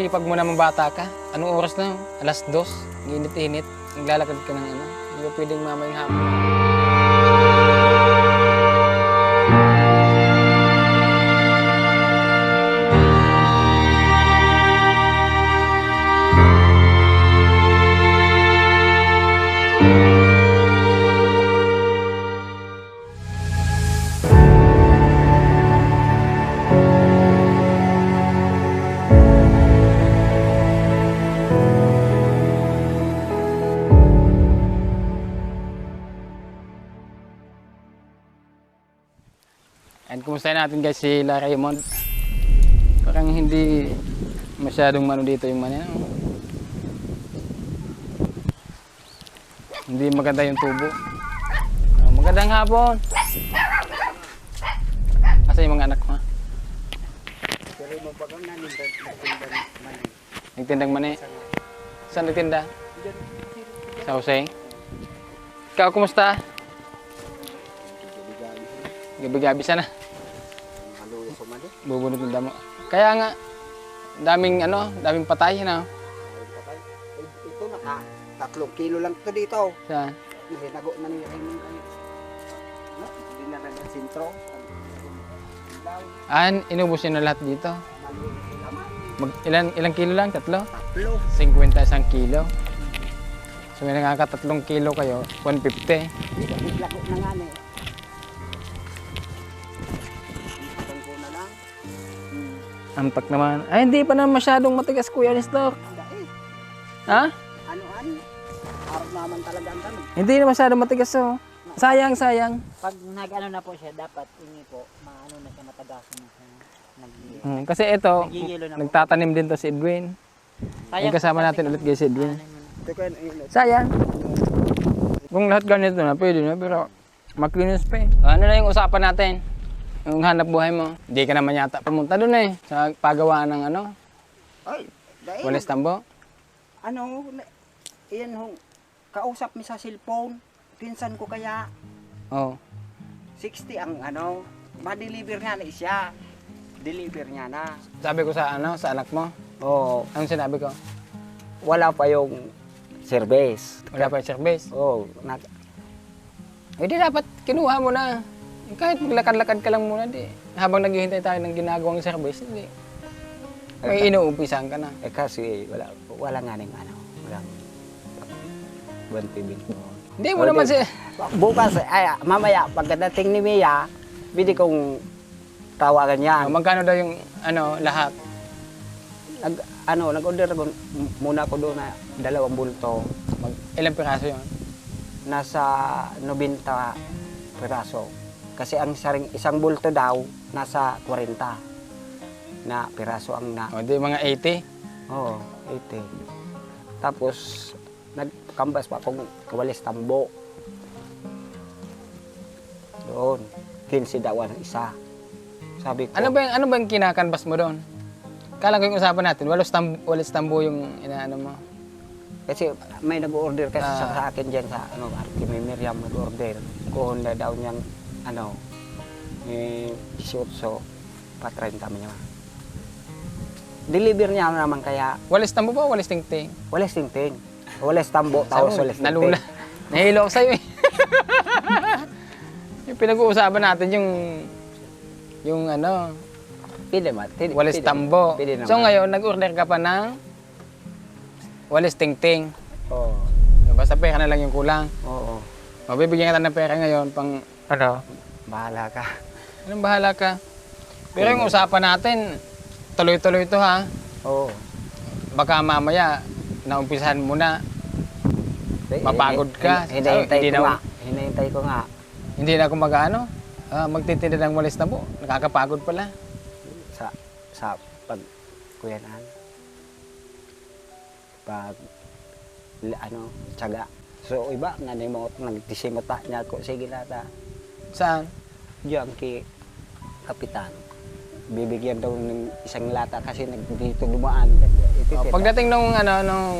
sipag mo naman bata ka. Anong oras na? 2:00. Init-init. Naglalakad ka ng ano. Hindi ba pwedeng mamayang hapon? And kumusta natin guys si La Raymond. Parang hindi masyadong mano dito yung mano. Hindi maganda yung tubo. Magandang hapon. Asa yung mga anak mo? Nagtindang mani. Saan nagtinda? Sa Jose. Ikaw kumusta? Gabi-gabi sana. Bubunot ng damo. Kaya nga, daming patay na. Ito naka 3 kilo lang ito dito. Saan? Hinago na ni Raymond. Hindi na rin ang sintro. Inubos yun na lahat dito. Ilang kilo lang? 3? 3. 51 kilo. So may nakaka 3 kilo kayo, 150. Biglago na nga na eh. Ampak naman. Ay, hindi pa naman masyadong matigas, Kuya Nestor. Ha? Ano-ano? Harap naman talaga ang tanong. Hindi na masyadong matigas, oh. Sayang. Pag nag-ano na po siya, dapat ini po, maano na siya, matagasan na siya. Kasi ito, Nagigilo na po. nagtatanim din to si Edwin. Yung kasama natin ulit guys si Edwin. Sayang. Kung lahat ganito na, pwede na, pero maglinis pa eh. Ano na yung usapan natin? Yung hanap buhay mo. Hindi ka naman yata pumunta doon eh. Sa paggawa ng Ay, dahil. Walis Tambo. Iyan hong, kausap mi sa cellphone. Pinsan ko kaya, Oh. 60 ang ma-deliver nga na siya. Deliver niya na. Sabi ko sa sa anak mo. Oo. Anong sinabi ko? Wala pa yung service. Wala pa yung service. Oo. Hindi dapat kinuha mo na. Kahit maglakad-lakad ka lang muna, di. Habang naghihintay tayo ng ginagawang service, hindi. May inuumpisan ka na. Kasi wala nga ning walang buwan tibig. Hindi mo naman si... Bukas, mamaya, pagdating ni Mia, pwede kong tawagan niya. Magkano daw yung lahat? Nag-order ako muna ko doon na 2 bulto. Ilang piraso yun? Nasa 90 piraso. Kasi ang isang bulto daw, nasa 40 na piraso ang na. O, di mga 80? Oo, 80. Tapos, nagkambas pa akong Walis Tambo. Doon, 15 daw ang isa. Sabi ko, Ano ba yung kinakanbas mo doon? Kala ko yung usapan natin, Walis Tambo yung inaano mo. kasi may nag-order kasi sa akin dyan sa Ate Miriam nag-order. Kuhon na daw niyang 18 pa 30 niya. Deliver niya naman kaya Walis Tambo ba o Walis Tingting? Walis Tingting. Walis Tambo, tapos Walis Tingting. Nalula. Nahilo ako sa'yo eh. Yung pinag-uusapan natin yung Pwede man. Walis Tambo. Pwede naman. So ngayon, nag-order ka pa ng Walis Tingting. Oo. Basta pera na lang yung kulang. Oo. Mabibigyan kita ng pera ngayon pang Bahala ka. anong bahala ka. Pero yung usapan natin, tuloy-tuloy ito ha. Oo. Baka mamaya, naumpisahan mo na, mapagod ka. Hinahintay ko nga. Hindi na ako magtitinda ng Walis Tambo. Nakakapagod pala. Sa pagkuyanan. Tiyaga. So iba, nagtisimota niya ako. Sige lata. Saan? Diyan kay Kapitan. Bibigyan daw ng isang lata kasi dito dumaan. Pagdating nung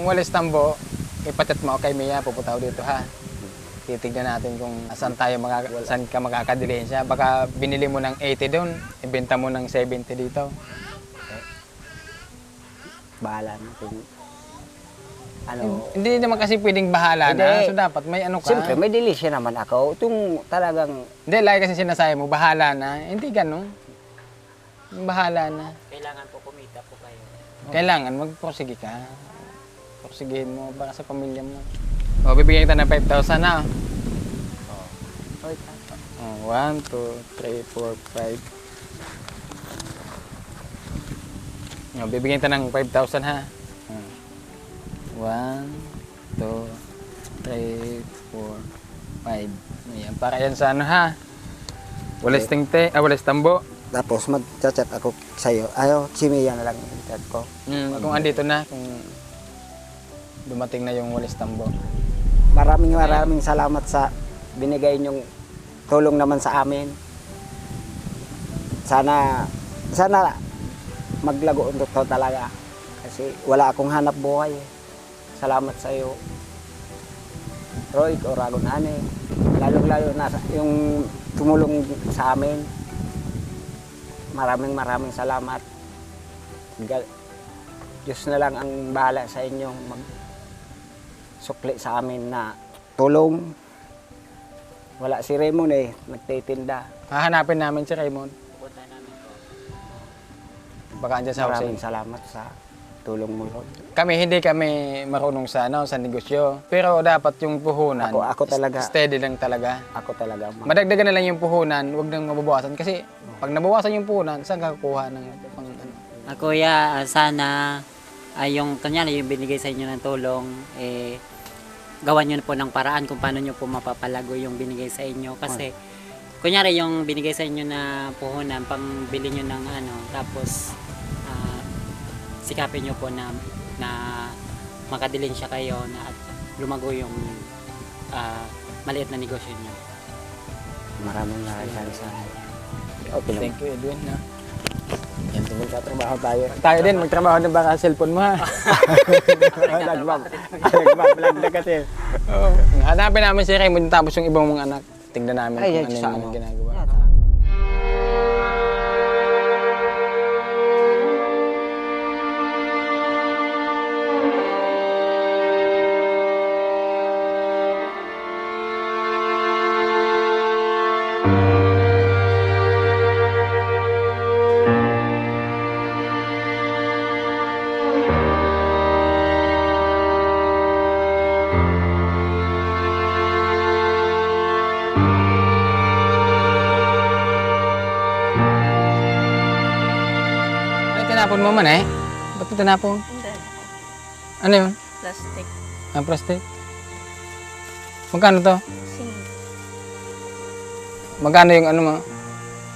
Walis Tambo, ipatit mo kay Mia, pupunta ako dito ha. Titignan natin kung saan ka makakadilhin siya. Baka binili mo ng 80 doon, ibenta mo ng 70 dito. bahala na kung ano. Hindi naman kasi pwedeng bahala na. Hindi. So dapat may ano ka. Siyempre, may delisya naman ako. Itong talagang, Hindi, lagi kasi sinasabi mo, bahala na. Hindi ganun. Yung bahala na. Kailangan po kumita po kayo. Kailangan mag-prosige ka. Prosigihin mo para sa pamilya mo. O, bibigyan kita ng 5,000 na. oy, 1, 2, 3, 4, 5. O, bibigyan kita ng 5,000 ha. 1, 2, 3, 4, 5. Ayan, para yan sa ano ha. Walis tingte, walis tambo. tapos mag-chat ako sa'yo. Ayaw, Chimiya na lang yung chat ko. Kung andito na, kung dumating na yung walis tambo. Maraming salamat sa binigay niyong tulong naman sa amin. Sana maglago ito talaga. Kasi wala akong hanap buhay. Salamat sa iyo, Roy o Ragonane. Lalo na yung tumulong sa amin. Maraming salamat. Diyos na lang ang bahala sa inyo sukli sa amin na tulong. Wala si Raymond nagtitinda. Hahanapin namin si Raymond. Pupunta namin po. Baka andyan sa Maraming housing. salamat sa tulong mo, Lord. Hindi kami marunong sa negosyo. Pero dapat yung puhunan, Ako talaga. steady lang talaga. Ako talaga. Madagdagan na lang yung puhunan, huwag nang mababawasan. Kasi pag nabawasan yung puhunan, saan ka kukuha ng pang ano? Kuya, sana yung kanyari yung binigay sa inyo ng tulong, gawan nyo na po ng paraan kung paano nyo po mapapalago yung binigay sa inyo. Kasi, kunyari yung binigay sa inyo na puhunan, pang bili nyo ng ano, tapos sikapin nyo po na makadilin siya kayo na at lumago yung maliit na negosyo nyo. Maraming salamat. Okay lang. Thank you, Edwin. No? Yan, magtatrabaho tayo. Tayo din, magtrabaho na baka cellphone mo ha. Nagbablog na kasi. Oo. Hanapin namin si Raymond tapos yung ibang mga anak. Tingnan namin Ay, kung ano sa yung ano. ginagawa. Ay, tinapon mo man eh. Ba't mo tinapon? Hindi. Ano yun? Plastic. Plastic? Magkano to? Sing. Magkano yung ano mo?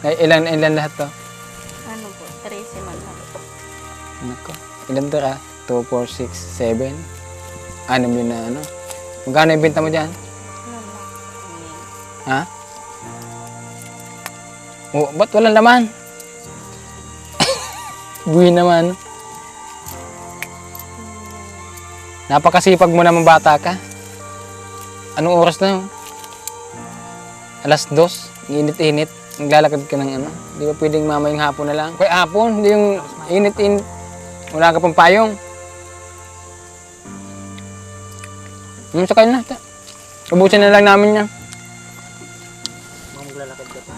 Ay, ilan lahat to? Ano po? 13 man lang. Anak ko. Ilan to ka? 2, 4, 6, 7. 6 yun na ano. Magkano yung benta mo dyan? Ano lang. Ha? Oh, ba't walang laman? Buwi naman. Napakasipag mo naman bata ka. Anong oras na yun? 2:00. Init-init. Naglalakad ka ng ano. Di ba pwedeng mamayang hapon na lang? Kaya hapon, hindi yung init-init. Wala ka pang payong. Sakay na. Ubusin na lang namin yan. Maglalakad ka pa.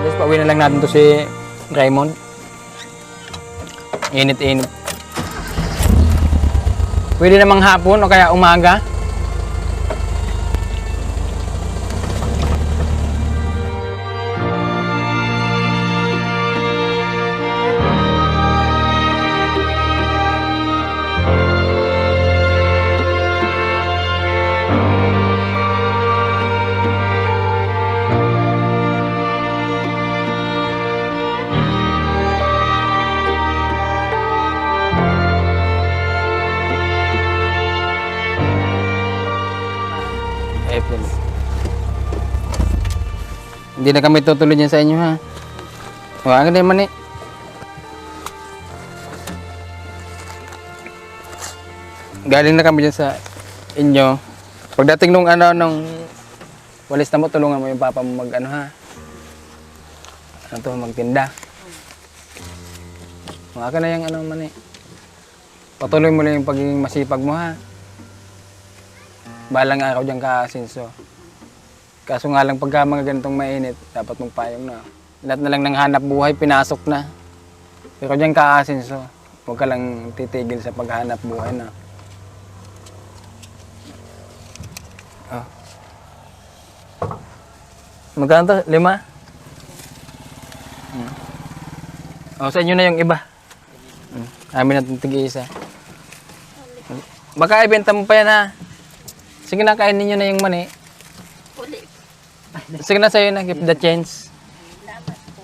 Guys, pauwi na lang natin to si Raymond. Init-init. Pwede namang hapon o kaya umaga. Hindi na kami tutuloy dyan sa inyo ha. Huwag na naman eh. Galing na kami dyan sa inyo. Pagdating nung walis na mo, tulungan mo yung papa mo mag magtinda. Huwag ka na yung man eh. Patuloy mo lang yung pagiging masipag mo ha. Balang araw dyan ka-asinso. Kaso nga lang pagka mga ganitong mainit, dapat mong payong na. Lahat na lang ng hanap buhay, pinasok na. Pero dyan ka-asinso, huwag ka lang titigil sa paghanap buhay na. Oh. Magkano to? 5? Oh, sa inyo na yung iba. Amin natin tig-isa. Baka ibenta mo pa yan ha. Sige na, kain ninyo na yung mani. Uli. Sige na sa'yo na, give the chance. Dapat po.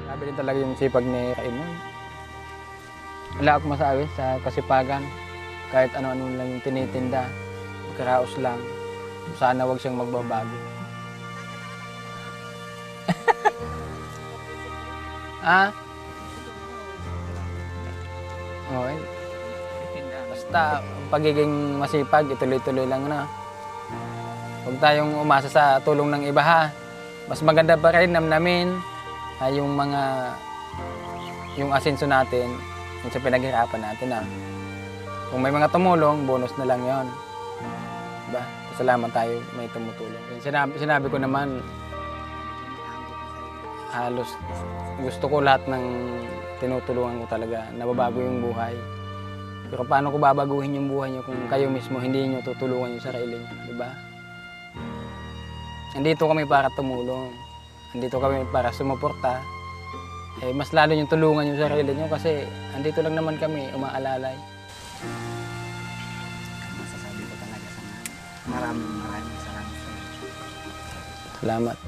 Grabe din talaga yung sipag ni Raymond. Wala akong masabi sa kasipagan. Kahit ano-ano lang yung tinitinda, magkaraos lang. Sana wag siyang magbabago. Ah? Okay. Basta ang pagiging masipag, ituloy-tuloy lang na. Huwag tayong umasa sa tulong ng iba ha. Mas maganda pa rin namnamin yung asenso natin, yung sa pinaghirapan natin ha. Kung may mga tumulong, bonus na lang yon. Diba? Salamat tayo may tumutulong. Sinabi ko naman, halos gusto ko lahat ng tinutulungan ko talaga, nababago yung buhay. Pero paano ko babaguhin yung buhay nyo kung kayo mismo hindi nyo tutulungan yung sarili nyo, di ba? Nandito kami para tumulong. Nandito kami para sumuporta. Eh, mas lalo yung tulungan yung sarili nyo kasi andito lang naman kami, umaalalay. Masasabi ko talaga sa maraming salamat sa iyo. Salamat.